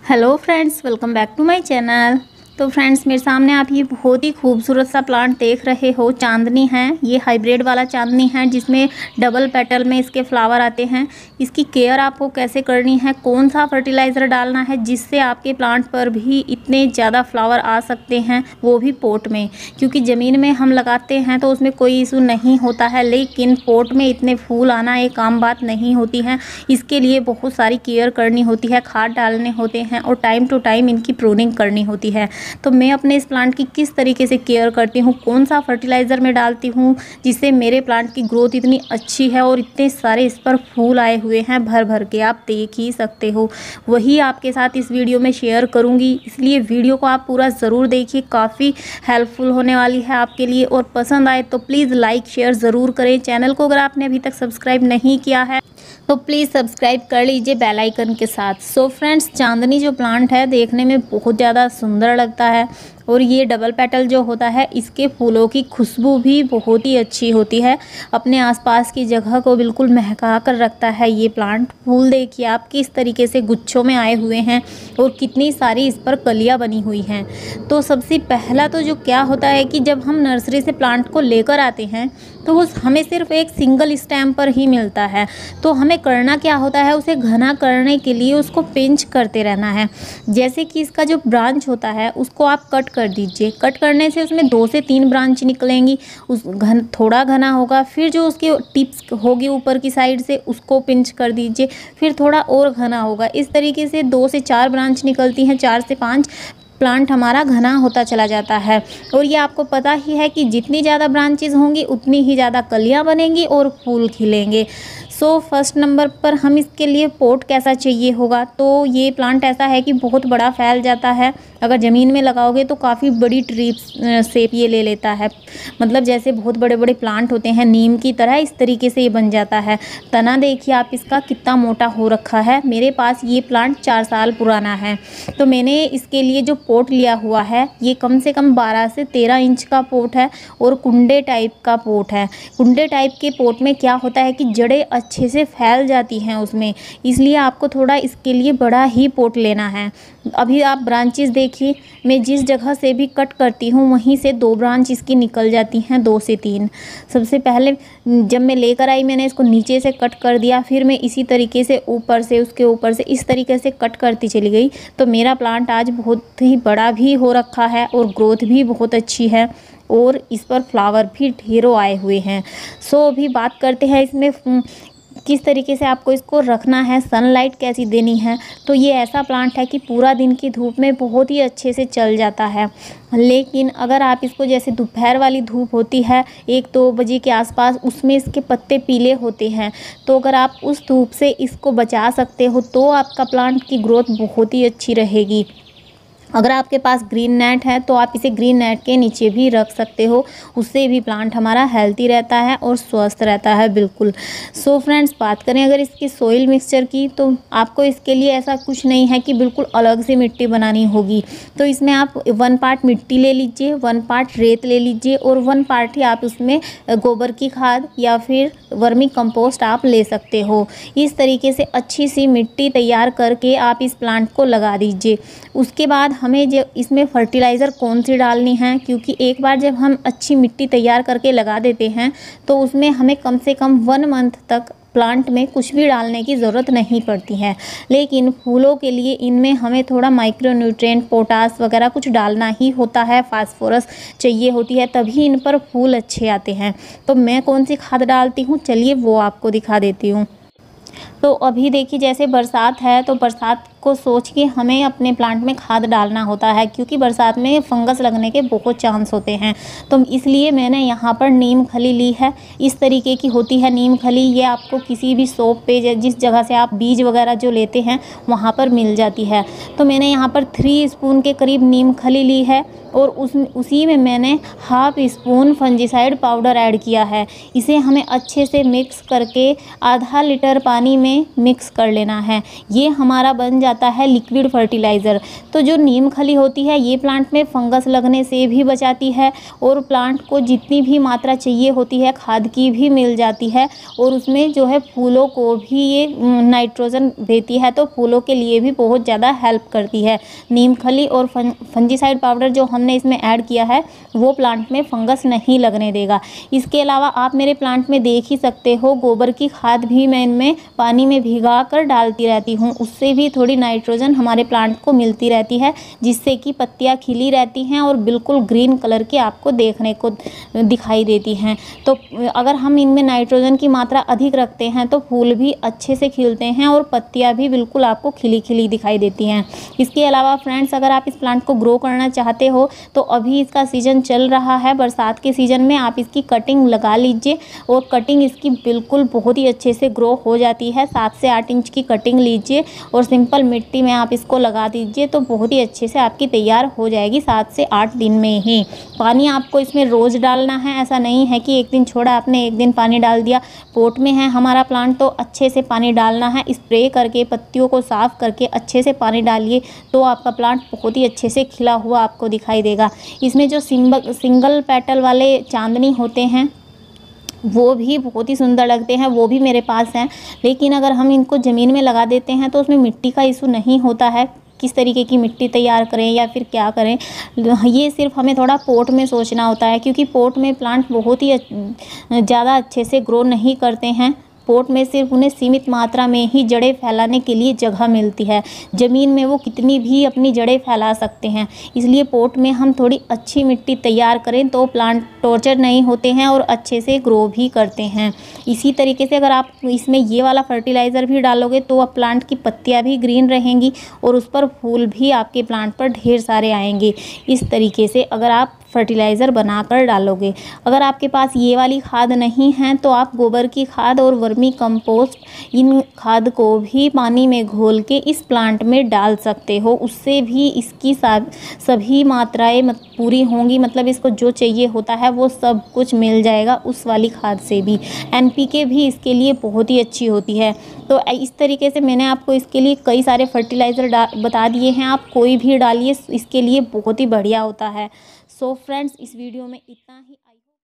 Hello friends, welcome back to my channel. तो friends, मेरे सामने आप ये बहुत ही खूबसूरत सा प्लांट देख रहे हो। चांदनी है, ये हाइब्रिड वाला चांदनी है जिसमें डबल पेटल में इसके फ्लावर आते हैं। इसकी केयर आपको कैसे करनी है, कौन सा फर्टिलाइज़र डालना है जिससे आपके प्लांट पर भी इतने ज़्यादा फ्लावर आ सकते हैं, वो भी पोट में। क्योंकि ज़मीन में हम लगाते हैं तो उसमें कोई इशू नहीं होता है, लेकिन पोट में इतने फूल आना एक आम बात नहीं होती है। इसके लिए बहुत सारी केयर करनी होती है, खाद डालने होते हैं और टाइम टू टाइम इनकी प्रूनिंग करनी होती है। तो मैं अपने इस प्लांट की किस तरीके से केयर करती हूँ, कौन सा फर्टिलाइज़र मैं डालती हूँ जिससे मेरे प्लांट की ग्रोथ इतनी अच्छी है और इतने सारे इस पर फूल आए हुए हैं भर भर के, आप देख ही सकते हो। वही आपके साथ इस वीडियो में शेयर करूँगी, इसलिए वीडियो को आप पूरा ज़रूर देखिए, काफ़ी हेल्पफुल होने वाली है आपके लिए। और पसंद आए तो प्लीज़ लाइक शेयर ज़रूर करें। चैनल को अगर आपने अभी तक सब्सक्राइब नहीं किया है तो प्लीज़ सब्सक्राइब कर लीजिए बेल आइकन के साथ। सो फ्रेंड्स, चांदनी जो प्लांट है देखने में बहुत ज़्यादा सुंदर लगता है और ये डबल पेटल जो होता है, इसके फूलों की खुशबू भी बहुत ही अच्छी होती है, अपने आसपास की जगह को बिल्कुल महका कर रखता है ये प्लांट। फूल देखिए आप किस तरीके से गुच्छों में आए हुए हैं और कितनी सारी इस पर कलियां बनी हुई हैं। तो सबसे पहला तो जो क्या होता है कि जब हम नर्सरी से प्लांट को लेकर आते हैं तो वो हमें सिर्फ एक सिंगल स्टेम पर ही मिलता है। तो हमें करना क्या होता है, उसे घना करने के लिए उसको पिंच करते रहना है। जैसे कि इसका जो ब्रांच होता है उसको आप कट कर दीजिए। कट करने से उसमें 2 से 3 ब्रांच निकलेंगी, उस थोड़ा घना होगा। फिर जो उसकी टिप्स होगी ऊपर की साइड से उसको पिंच कर दीजिए, फिर थोड़ा और घना होगा। इस तरीके से 2 से 4 ब्रांच निकलती हैं, 4 से 5 प्लांट हमारा घना होता चला जाता है। और ये आपको पता ही है कि जितनी ज़्यादा ब्रांचेस होंगी उतनी ही ज़्यादा कलियां बनेंगी और फूल खिलेंगे। सो फर्स्ट नंबर पर हम इसके लिए पॉट कैसा चाहिए होगा, तो ये प्लांट ऐसा है कि बहुत बड़ा फैल जाता है। अगर ज़मीन में लगाओगे तो काफ़ी बड़ी ट्री शेप ये ले लेता है, मतलब जैसे बहुत बड़े बड़े प्लांट होते हैं नीम की तरह, इस तरीके से ये बन जाता है। तना देखिए आप इसका कितना मोटा हो रखा है। मेरे पास ये प्लांट 4 साल पुराना है। तो मैंने इसके लिए जो पॉट लिया हुआ है ये कम से कम 12 से 13 इंच का पॉट है और कुंडे टाइप का पॉट है। कुंडे टाइप के पॉट में क्या होता है कि जड़ें अच्छे से फैल जाती हैं उसमें, इसलिए आपको थोड़ा इसके लिए बड़ा ही पॉट लेना है। अभी आप ब्रांचेस देखिए, मैं जिस जगह से भी कट करती हूँ वहीं से 2 ब्रांच इसकी निकल जाती हैं, 2 से 3। सबसे पहले जब मैं लेकर आई मैंने इसको नीचे से कट कर दिया, फिर मैं इसी तरीके से ऊपर से उसके ऊपर से इस तरीके से कट करती चली गई। तो मेरा प्लांट आज बहुत ही बड़ा भी हो रखा है और ग्रोथ भी बहुत अच्छी है और इस पर फ्लावर भी ढेरों आए हुए हैं। सो अभी बात करते हैं इसमें किस तरीके से आपको इसको रखना है, सनलाइट कैसी देनी है। तो ये ऐसा प्लांट है कि पूरा दिन की धूप में बहुत ही अच्छे से चल जाता है, लेकिन अगर आप इसको जैसे दोपहर वाली धूप होती है 1-2 बजे के आसपास, उसमें इसके पत्ते पीले होते हैं, तो अगर आप उस धूप से इसको बचा सकते हो तो आपका प्लांट की ग्रोथ बहुत ही अच्छी रहेगी। अगर आपके पास ग्रीन नेट है तो आप इसे ग्रीन नेट के नीचे भी रख सकते हो, उससे भी प्लांट हमारा हेल्दी रहता है और स्वस्थ रहता है बिल्कुल। सो फ्रेंड्स, बात करें अगर इसकी सोइल मिक्सचर की, तो आपको इसके लिए ऐसा कुछ नहीं है कि बिल्कुल अलग से मिट्टी बनानी होगी। तो इसमें आप 1 पार्ट मिट्टी ले लीजिए, 1 पार्ट रेत ले लीजिए और 1 पार्ट ही आप उसमें गोबर की खाद या फिर वर्मी कंपोस्ट आप ले सकते हो। इस तरीके से अच्छी सी मिट्टी तैयार करके आप इस प्लांट को लगा दीजिए। उसके बाद हमें जो इसमें फर्टिलाइज़र कौन सी डालनी है, क्योंकि एक बार जब हम अच्छी मिट्टी तैयार करके लगा देते हैं तो उसमें हमें कम से कम 1 मंथ तक प्लांट में कुछ भी डालने की ज़रूरत नहीं पड़ती है। लेकिन फूलों के लिए इनमें हमें थोड़ा माइक्रो न्यूट्रिएंट, पोटास वगैरह कुछ डालना ही होता है, फास्फोरस चाहिए होती है, तभी इन पर फूल अच्छे आते हैं। तो मैं कौन सी खाद डालती हूँ, चलिए वो आपको दिखा देती हूँ। तो अभी देखिए जैसे बरसात है तो बरसात को सोच के हमें अपने प्लांट में खाद डालना होता है, क्योंकि बरसात में फंगस लगने के बहुत चांस होते हैं। तो इसलिए मैंने यहाँ पर नीम खली ली है, इस तरीके की होती है नीम खली। ये आपको किसी भी शॉप पे जिस जगह से आप बीज वगैरह जो लेते हैं वहाँ पर मिल जाती है। तो मैंने यहाँ पर 3 स्पून के करीब नीम खली ली है और उसी में मैंने ½ स्पून फंजीसाइड पाउडर ऐड किया है। इसे हमें अच्छे से मिक्स करके आधा लीटर पानी में में मिक्स कर लेना है। ये हमारा बन जाता है लिक्विड फर्टिलाइज़र। तो जो नीम खली होती है ये प्लांट में फंगस लगने से भी बचाती है और प्लांट को जितनी भी मात्रा चाहिए होती है खाद की भी मिल जाती है, और उसमें जो है फूलों को भी ये नाइट्रोजन देती है, तो फूलों के लिए भी बहुत ज़्यादा हेल्प करती है। नीम खली और फंजीसाइड पाउडर जो हमने इसमें ऐड किया है वो प्लांट में फंगस नहीं लगने देगा। इसके अलावा आप मेरे प्लांट में देख ही सकते हो गोबर की खाद भी मैं इनमें पानी में भिगा कर डालती रहती हूँ। उससे भी थोड़ी नाइट्रोजन हमारे प्लांट को मिलती रहती है, जिससे कि पत्तियाँ खिली रहती हैं और बिल्कुल ग्रीन कलर की आपको देखने को दिखाई देती हैं। तो अगर हम इनमें नाइट्रोजन की मात्रा अधिक रखते हैं तो फूल भी अच्छे से खिलते हैं और पत्तियाँ भी बिल्कुल आपको खिली खिली दिखाई देती हैं। इसके अलावा फ्रेंड्स, अगर आप इस प्लांट को ग्रो करना चाहते हो तो अभी इसका सीज़न चल रहा है, बरसात के सीज़न में आप इसकी कटिंग लगा लीजिए और कटिंग इसकी बिल्कुल बहुत ही अच्छे से ग्रो हो जाती है। 7 से 8 इंच की कटिंग लीजिए और सिंपल मिट्टी में आप इसको लगा दीजिए तो बहुत ही अच्छे से आपकी तैयार हो जाएगी 7 से 8 दिन में ही। पानी आपको इसमें रोज़ डालना है, ऐसा नहीं है कि एक दिन छोड़ा आपने एक दिन पानी डाल दिया। पोट में है हमारा प्लांट तो अच्छे से पानी डालना है, स्प्रे करके पत्तियों को साफ़ करके अच्छे से पानी डालिए तो आपका प्लांट बहुत ही अच्छे से खिला हुआ आपको दिखाई देगा। इसमें जो सिंगल पेटल वाले चांदनी होते हैं वो भी बहुत ही सुंदर लगते हैं, वो भी मेरे पास हैं। लेकिन अगर हम इनको ज़मीन में लगा देते हैं तो उसमें मिट्टी का इशू नहीं होता है, किस तरीके की मिट्टी तैयार करें या फिर क्या करें, ये सिर्फ हमें थोड़ा पोट में सोचना होता है, क्योंकि पोट में प्लांट बहुत ही ज़्यादा अच्छे से ग्रो नहीं करते हैं। पोट में सिर्फ उन्हें सीमित मात्रा में ही जड़ें फैलाने के लिए जगह मिलती है। ज़मीन में वो कितनी भी अपनी जड़ें फैला सकते हैं, इसलिए पोट में हम थोड़ी अच्छी मिट्टी तैयार करें तो प्लांट टॉर्चर नहीं होते हैं और अच्छे से ग्रो भी करते हैं। इसी तरीके से अगर आप इसमें ये वाला फर्टिलाइज़र भी डालोगे तो अब प्लांट की पत्तियाँ भी ग्रीन रहेंगी और उस पर फूल भी आपके प्लांट पर ढेर सारे आएंगे। इस तरीके से अगर आप फर्टिलाइज़र बनाकर डालोगे। अगर आपके पास ये वाली खाद नहीं है तो आप गोबर की खाद और वर्मी कंपोस्ट इन खाद को भी पानी में घोल के इस प्लांट में डाल सकते हो। उससे भी इसकी सभी मात्राएं पूरी होंगी, मतलब इसको जो चाहिए होता है वो सब कुछ मिल जाएगा उस वाली खाद से भी। NPK भी इसके लिए बहुत ही अच्छी होती है। तो इस तरीके से मैंने आपको इसके लिए कई सारे फर्टिलाइज़र बता दिए हैं, आप कोई भी डालिए, इसके लिए बहुत ही बढ़िया होता है। सो फ्रेंड्स, इस वीडियो में इतना ही।